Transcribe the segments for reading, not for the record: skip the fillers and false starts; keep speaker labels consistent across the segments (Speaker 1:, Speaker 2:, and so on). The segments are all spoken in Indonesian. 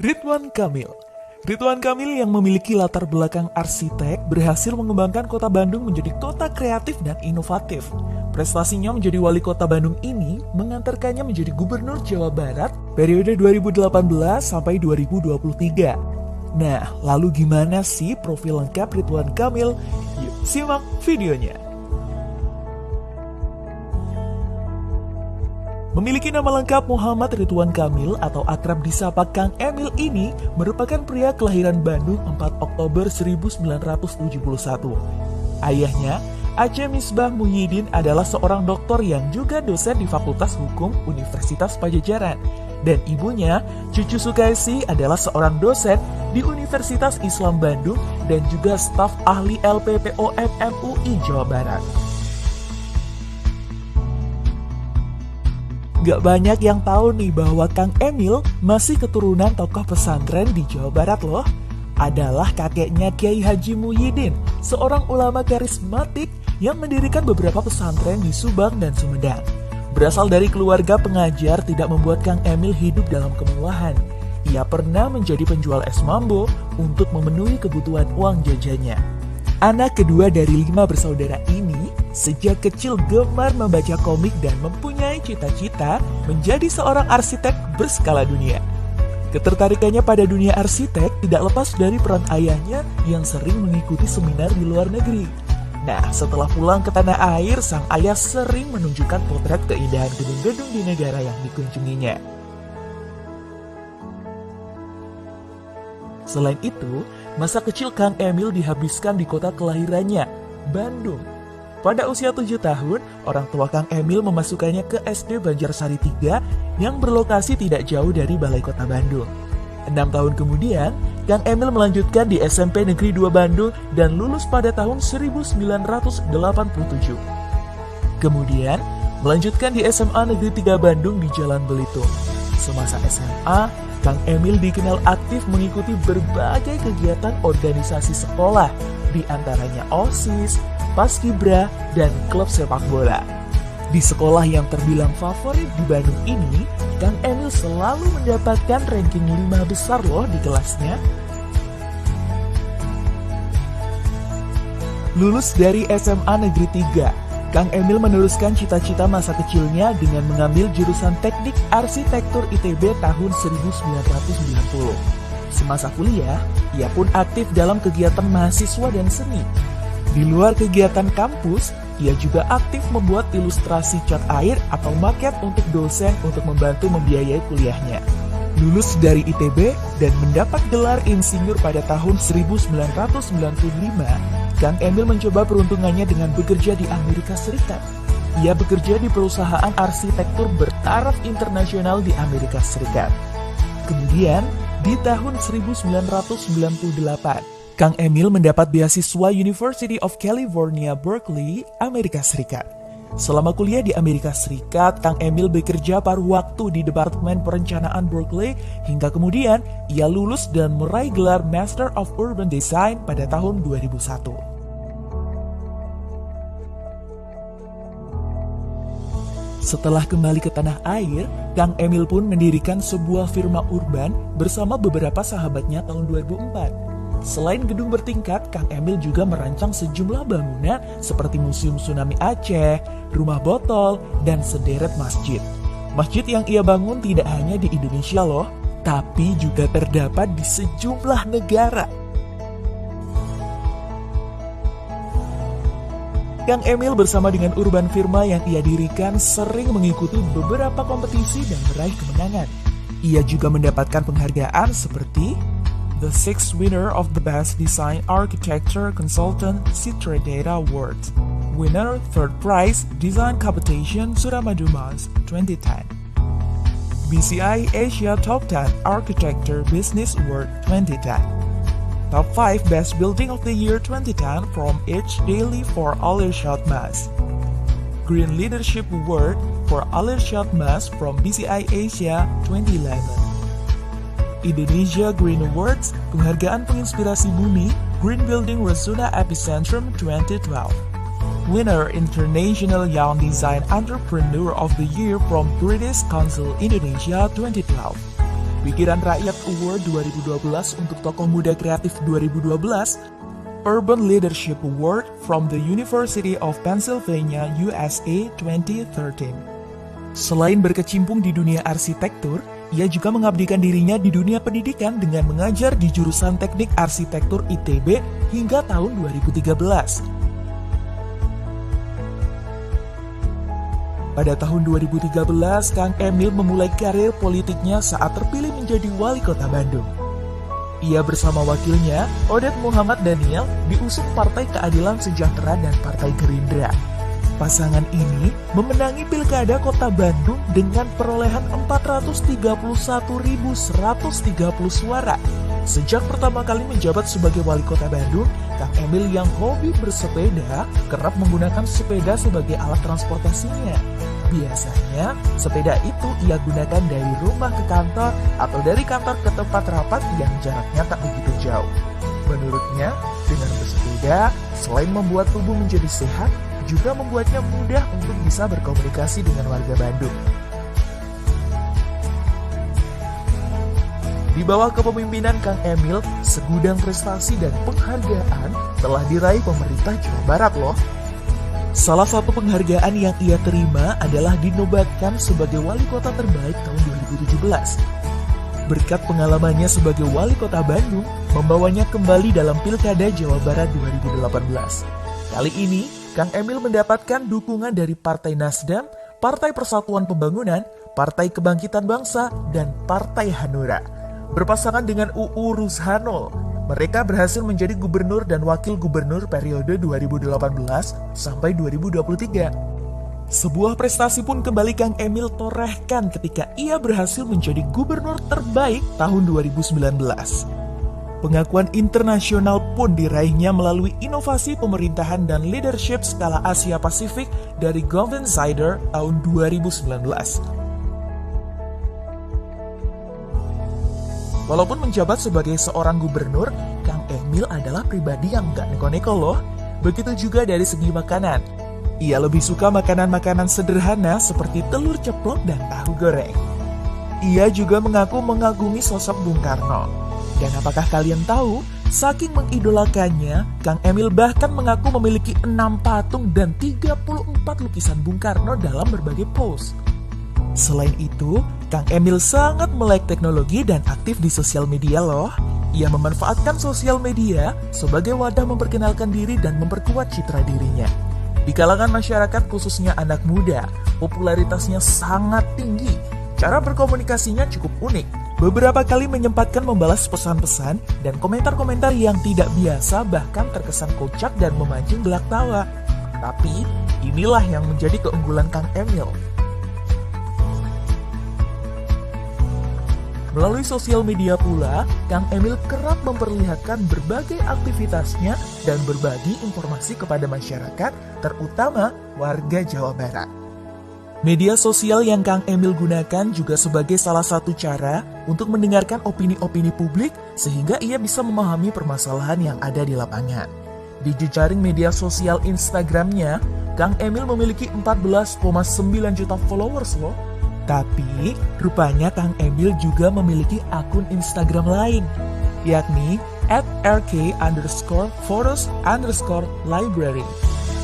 Speaker 1: Ridwan Kamil. Ridwan Kamil yang memiliki latar belakang arsitek berhasil mengembangkan kota Bandung menjadi kota kreatif dan inovatif. Prestasinya menjadi wali kota Bandung ini mengantarkannya menjadi gubernur Jawa Barat periode 2018 sampai 2023. Nah, lalu gimana sih profil lengkap Ridwan Kamil? Yuk simak videonya. Memiliki nama lengkap Muhammad Ridwan Kamil atau akrab disapa Kang Emil ini merupakan pria kelahiran Bandung 4 Oktober 1971. Ayahnya, Aceh Misbah Muhyiddin adalah seorang doktor yang juga dosen di Fakultas Hukum Universitas Pajajaran. Dan ibunya, Cucu Sukaisi adalah seorang dosen di Universitas Islam Bandung dan juga staf ahli LPPOM MUI Jawa Barat. Gak banyak yang tahu nih bahwa Kang Emil masih keturunan tokoh pesantren di Jawa Barat loh. Adalah kakeknya Kiai Haji Muhyiddin, seorang ulama karismatik yang mendirikan beberapa pesantren di Subang dan Sumedang. Berasal dari keluarga pengajar tidak membuat Kang Emil hidup dalam kemewahan. Ia pernah menjadi penjual es mambo untuk memenuhi kebutuhan uang jajannya. Anak kedua dari 5 bersaudara ini sejak kecil gemar membaca komik dan mempunyai cita-cita menjadi seorang arsitek berskala dunia. Ketertarikannya pada dunia arsitek tidak lepas dari peran ayahnya yang sering mengikuti seminar di luar negeri. Nah, setelah pulang ke tanah air, sang ayah sering menunjukkan potret keindahan gedung-gedung di negara yang dikunjunginya. Selain itu, masa kecil Kang Emil dihabiskan di kota kelahirannya, Bandung. Pada usia 7 tahun, orang tua Kang Emil memasukkannya ke SD Banjarsari 3 yang berlokasi tidak jauh dari Balai Kota Bandung. 6 tahun kemudian, Kang Emil melanjutkan di SMP Negeri 2 Bandung dan lulus pada tahun 1987. Kemudian, melanjutkan di SMA Negeri 3 Bandung di Jalan Belitung. Semasa SMA, Kang Emil dikenal aktif mengikuti berbagai kegiatan organisasi sekolah, di antaranya OSIS, Paskibra, dan klub sepak bola. Di sekolah yang terbilang favorit di Bandung ini, Kang Emil selalu mendapatkan ranking 5 besar loh di kelasnya. Lulus dari SMA Negeri 3, Kang Emil meneruskan cita-cita masa kecilnya dengan mengambil jurusan Teknik Arsitektur ITB tahun 1990. Semasa kuliah, ia pun aktif dalam kegiatan mahasiswa dan seni. Di luar kegiatan kampus, ia juga aktif membuat ilustrasi cat air atau maket untuk dosen untuk membantu membiayai kuliahnya. Lulus dari ITB dan mendapat gelar insinyur pada tahun 1995, Kang Emil mencoba peruntungannya dengan bekerja di Amerika Serikat. Ia bekerja di perusahaan arsitektur bertaraf internasional di Amerika Serikat. Kemudian, di tahun 1998, Kang Emil mendapat beasiswa University of California, Berkeley, Amerika Serikat. Selama kuliah di Amerika Serikat, Kang Emil bekerja paruh waktu di Departemen Perencanaan Berkeley hingga kemudian ia lulus dan meraih gelar Master of Urban Design pada tahun 2001. Setelah kembali ke tanah air, Kang Emil pun mendirikan sebuah firma urban bersama beberapa sahabatnya tahun 2004. Selain gedung bertingkat, Kang Emil juga merancang sejumlah bangunan seperti Museum Tsunami Aceh, Rumah Botol, dan sederet masjid. Masjid yang ia bangun tidak hanya di Indonesia loh, tapi juga terdapat di sejumlah negara. Kang Emil bersama dengan urban firma yang ia dirikan sering mengikuti beberapa kompetisi dan meraih kemenangan. Ia juga mendapatkan penghargaan seperti the 6th winner of the Best Design Architecture Consultant Citra Data Award, winner 3rd prize Design Competition Suramadu Mas 2010, BCI Asia Top 10 Architecture Business Award 2010, Top 5 Best Building of the Year 2010 from Each Daily for Alirshad Mas, Green Leadership Award for Alirshad Mas from BCI Asia 2011, Indonesia Green Awards, penghargaan penginspirasi bumi, Green Building Rasuna Epicentrum 2012. Winner International Young Design Entrepreneur of the Year from British Council Indonesia 2012. Pikiran Rakyat Award 2012 untuk Tokoh Muda Kreatif 2012, Urban Leadership Award from the University of Pennsylvania, USA 2013. Selain berkecimpung di dunia arsitektur, ia juga mengabdikan dirinya di dunia pendidikan dengan mengajar di jurusan Teknik Arsitektur ITB hingga tahun 2013. Pada tahun 2013, Kang Emil memulai karir politiknya saat terpilih menjadi wali kota Bandung. Ia bersama wakilnya, Odet Muhammad Daniel, diusung Partai Keadilan Sejahtera dan Partai Gerindra. Pasangan ini memenangi Pilkada Kota Bandung dengan perolehan 431.130 suara. Sejak pertama kali menjabat sebagai wali kota Bandung, Kang Emil yang hobi bersepeda kerap menggunakan sepeda sebagai alat transportasinya. Biasanya, sepeda itu ia gunakan dari rumah ke kantor atau dari kantor ke tempat rapat yang jaraknya tak begitu jauh. Menurutnya, dengan bersepeda, selain membuat tubuh menjadi sehat, juga membuatnya mudah untuk bisa berkomunikasi dengan warga Bandung. Di bawah kepemimpinan Kang Emil, segudang prestasi dan penghargaan telah diraih pemerintah Jawa Barat loh. Salah satu penghargaan yang ia terima adalah dinobatkan sebagai wali kota terbaik tahun 2017. Berkat pengalamannya sebagai wali kota Bandung, membawanya kembali dalam Pilkada Jawa Barat 2018. Kali ini, Kang Emil mendapatkan dukungan dari Partai Nasdem, Partai Persatuan Pembangunan, Partai Kebangkitan Bangsa, dan Partai Hanura. Berpasangan dengan UU Ruzhanul, mereka berhasil menjadi gubernur dan wakil gubernur periode 2018 sampai 2023. Sebuah prestasi pun kembali Kang Emil torehkan ketika ia berhasil menjadi gubernur terbaik tahun 2019. Pengakuan internasional pun diraihnya melalui inovasi pemerintahan dan leadership skala Asia Pasifik dari Golden Cider tahun 2019. Walaupun menjabat sebagai seorang gubernur, Kang Emil adalah pribadi yang gak neko-neko loh. Begitu juga dari segi makanan. Ia lebih suka makanan-makanan sederhana seperti telur ceplok dan tahu goreng. Ia juga mengaku mengagumi sosok Bung Karno. Dan apakah kalian tahu, saking mengidolakannya, Kang Emil bahkan mengaku memiliki 6 patung dan 34 lukisan Bung Karno dalam berbagai pose. Selain itu, Kang Emil sangat melek teknologi dan aktif di sosial media loh. Ia memanfaatkan sosial media sebagai wadah memperkenalkan diri dan memperkuat citra dirinya. Di kalangan masyarakat khususnya anak muda, popularitasnya sangat tinggi. Cara berkomunikasinya cukup unik. Beberapa kali menyempatkan membalas pesan-pesan dan komentar-komentar yang tidak biasa bahkan terkesan kocak dan memancing gelak tawa. Tapi, inilah yang menjadi keunggulan Kang Emil. Melalui sosial media pula, Kang Emil kerap memperlihatkan berbagai aktivitasnya dan berbagi informasi kepada masyarakat, terutama warga Jawa Barat. Media sosial yang Kang Emil gunakan juga sebagai salah satu cara untuk mendengarkan opini-opini publik sehingga ia bisa memahami permasalahan yang ada di lapangan. Di jejaring media sosial Instagramnya, Kang Emil memiliki 14,9 juta followers loh. Tapi, rupanya Kang Emil juga memiliki akun Instagram lain, yakni @rk_photos_library.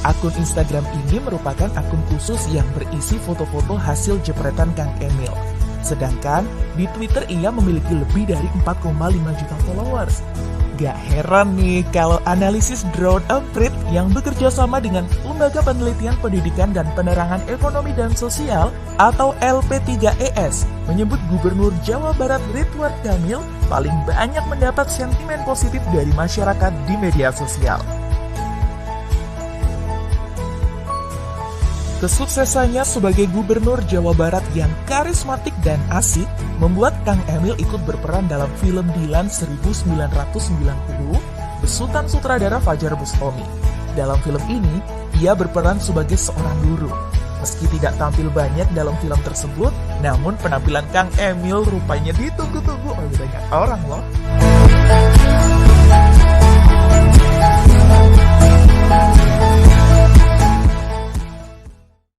Speaker 1: Akun Instagram ini merupakan akun khusus yang berisi foto-foto hasil jepretan Kang Emil. Sedangkan di Twitter ia memiliki lebih dari 4,5 juta followers. Gak heran nih kalau analisis Drone Emprit yang bekerja sama dengan Lembaga Penelitian Pendidikan dan Penerangan Ekonomi dan Sosial atau LP3ES menyebut Gubernur Jawa Barat Ridwan Kamil paling banyak mendapat sentimen positif dari masyarakat di media sosial. Kesuksesannya sebagai Gubernur Jawa Barat yang karismatik dan asik membuat Kang Emil ikut berperan dalam film Dilan 1990 besutan sutradara Fajar Bustami. Dalam film ini, ia berperan sebagai seorang guru. Meski tidak tampil banyak dalam film tersebut, namun penampilan Kang Emil rupanya ditunggu-tunggu oleh banyak orang loh.